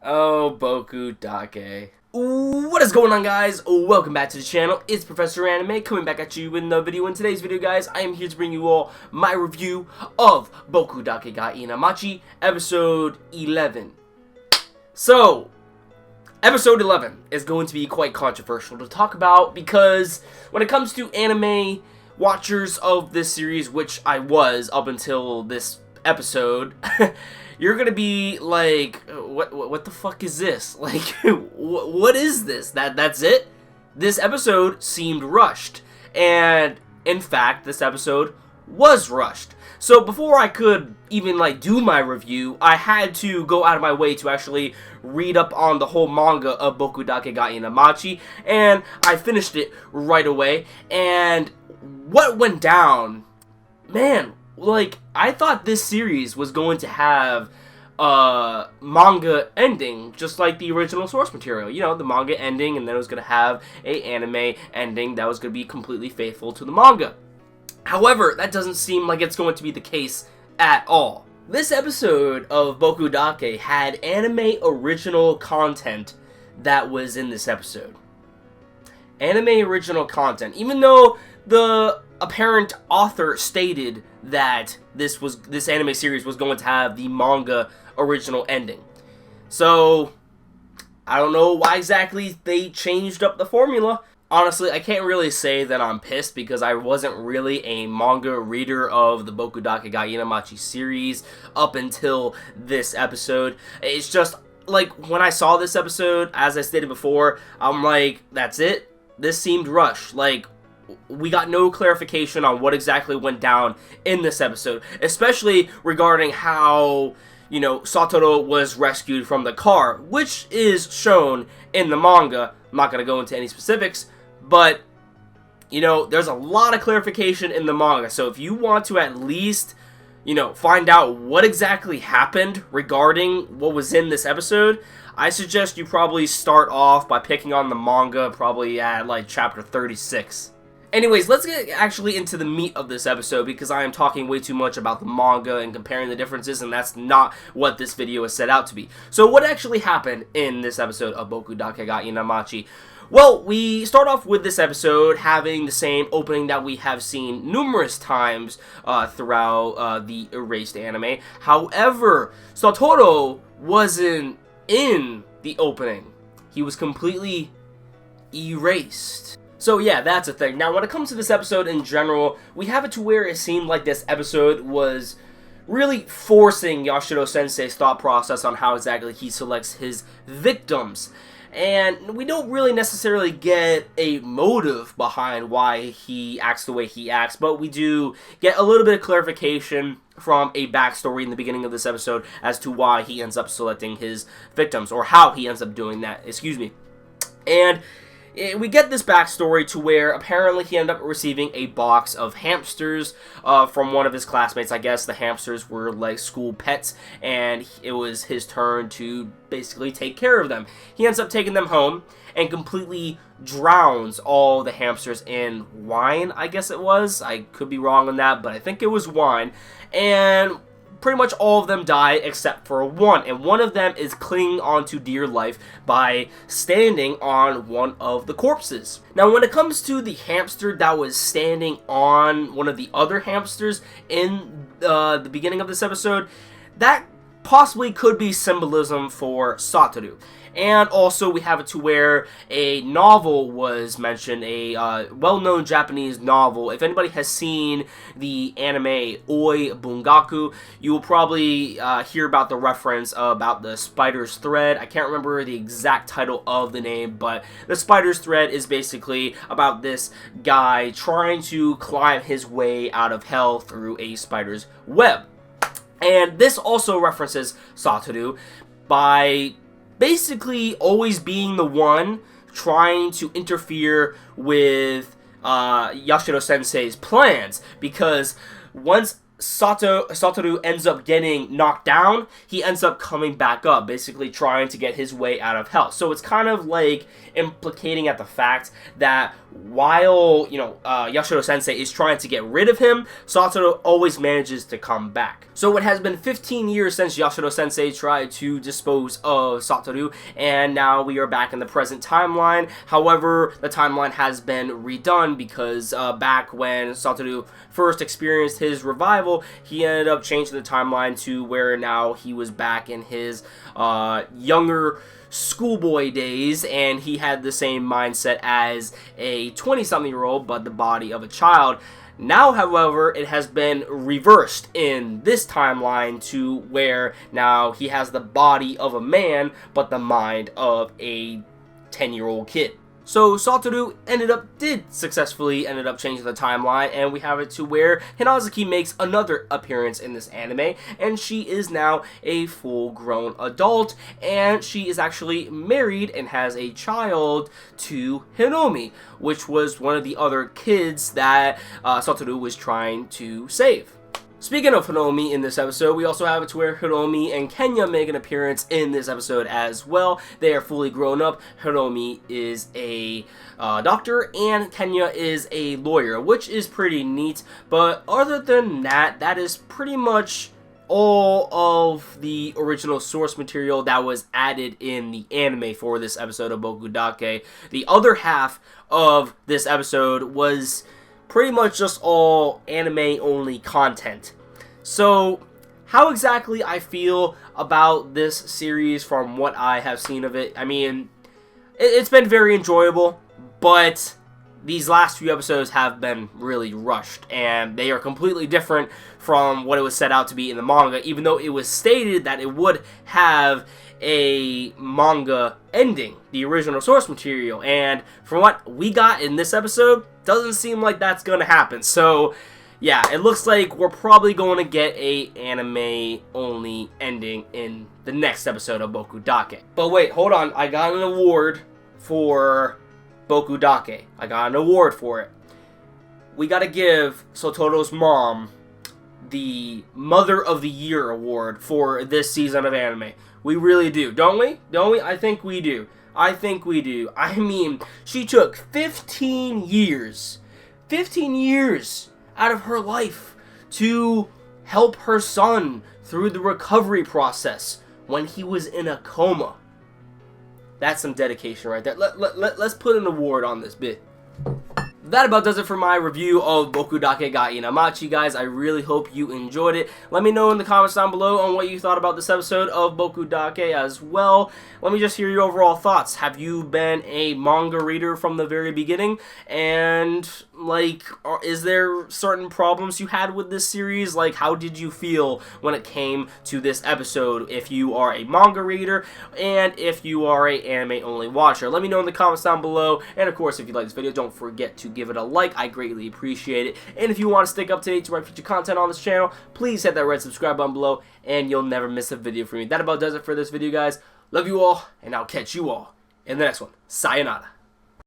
Oh, Boku, dake. What is going on, guys? Welcome back to the channel. It's Professor Anime coming back at you with another video. In today's video, guys, I am here to bring you all my review of Boku dake ga Inai Machi, episode 11. So, episode 11 is going to be quite controversial to talk about because when it comes to anime watchers of this series, which I was up until this episode, you're gonna be like, what the fuck is this? Like, what is this? That's it? This episode seemed rushed, and in fact, this episode was rushed. So before I could even do my review, I had to go out of my way to actually read up on the whole manga of Boku dake ga Inai Machi, and I finished it right away. And what went down, man, I thought this series was going to have a manga ending, just like the original source material. You know, the manga ending, and then it was going to have a anime ending that was going to be completely faithful to the manga. However, that doesn't seem like it's going to be the case at all. This episode of Boku dake had anime original content that was in this episode. Anime original content, even though the apparent author stated that this anime series was going to have the manga original ending. So, I don't know why exactly they changed up the formula. Honestly, I can't really say that I'm pissed because I wasn't really a manga reader of the Boku dake ga Inai Machi series up until this episode. It's just, when I saw this episode, as I stated before, I'm like, that's it? This seemed rushed. We got no clarification on what exactly went down in this episode, especially regarding how, Satoru was rescued from the car, which is shown in the manga. I'm not going to go into any specifics, but, there's a lot of clarification in the manga. So if you want to at least, find out what exactly happened regarding what was in this episode, I suggest you probably start off by picking on the manga probably at, chapter 36. Anyways, let's get actually into the meat of this episode because I am talking way too much about the manga and comparing the differences, and that's not what this video is set out to be. So what actually happened in this episode of Boku dake ga Inai Machi? Well, we start off with this episode having the same opening that we have seen numerous times throughout the erased anime. However, Satoru wasn't in the opening. He was completely erased. So yeah, that's a thing. Now, when it comes to this episode in general, we have it to where it seemed like this episode was really forcing Yashiro Sensei's thought process on how exactly he selects his victims. And we don't really necessarily get a motive behind why he acts the way he acts, but we do get a little bit of clarification from a backstory in the beginning of this episode as to why he ends up selecting his victims, or how he ends up doing that, excuse me. And we get this backstory to where apparently he ended up receiving a box of hamsters from one of his classmates. I guess the hamsters were like school pets, and it was his turn to basically take care of them. He ends up taking them home and completely drowns all the hamsters in wine, I guess it was. I could be wrong on that, but I think it was wine. And pretty much all of them die except for one, and one of them is clinging on to dear life by standing on one of the corpses. Now, when it comes to the hamster that was standing on one of the other hamsters in the beginning of this episode, that possibly could be symbolism for Satoru. And also we have it to where a novel was mentioned, a well-known Japanese novel. If anybody has seen the anime Oi Bungaku, you will probably hear about the reference about the spider's thread. I can't remember the exact title of the name, but the spider's thread is basically about this guy trying to climb his way out of hell through a spider's web. And this also references Satoru by basically always being the one trying to interfere with Yashiro Sensei's plans, because once Satoru ends up getting knocked down, he ends up coming back up, basically trying to get his way out of hell. So it's kind of like implicating at the fact that while, Yashiro Sensei is trying to get rid of him, Satoru always manages to come back. So it has been 15 years since Yashiro Sensei tried to dispose of Satoru, and now we are back in the present timeline. However, the timeline has been redone because back when Satoru first experienced his revival, he ended up changing the timeline to where now he was back in his younger schoolboy days, and he had the same mindset as a 20-something-year-old, but the body of a child. Now, however, it has been reversed in this timeline to where now he has the body of a man, but the mind of a 10-year-old kid. So Satoru did successfully ended up changing the timeline, and we have it to where Hinazuki makes another appearance in this anime, and she is now a full-grown adult, and she is actually married and has a child to Hinomi, which was one of the other kids that Satoru was trying to save. Speaking of Hinomi in this episode, we also have it to where Hinomi and Kenya make an appearance in this episode as well. They are fully grown up. Hinomi is a doctor and Kenya is a lawyer, which is pretty neat. But other than that, that is pretty much all of the original source material that was added in the anime for this episode of Boku dake. The other half of this episode was pretty much just all anime-only content. So, how exactly I feel about this series from what I have seen of it, I mean, it's been very enjoyable, but these last few episodes have been really rushed, and they are completely different from what it was set out to be in the manga, even though it was stated that it would have a manga ending, the original source material, and from what we got in this episode, doesn't seem like that's going to happen. So, yeah, it looks like we're probably going to get a anime-only ending in the next episode of Boku dake. But wait, hold on, I got an award for Boku dake. I got an award for it. We gotta give Satoru's mom the Mother of the Year award for this season of anime. We really do, don't we? Don't we? I think we do. I think we do. I mean, she took 15 years out of her life to help her son through the recovery process when he was in a coma. That's some dedication right there. Let's put an award on this bit. That about does it for my review of Boku dake ga Inai Machi, guys. I really hope you enjoyed it. Let me know in the comments down below on what you thought about this episode of Boku dake as well. Let me just hear your overall thoughts. Have you been a manga reader from the very beginning? And, like, is there certain problems you had with this series? Like, how did you feel when it came to this episode if you are a manga reader and if you are a anime-only watcher? Let me know in the comments down below. And, of course, if you like this video, don't forget to give it a like. I greatly appreciate it. And if you want to stay up to date to my future content on this channel, please hit that red subscribe button below and you'll never miss a video from me. That about does it for this video, guys. Love you all, and I'll catch you all in the next one. Sayonara.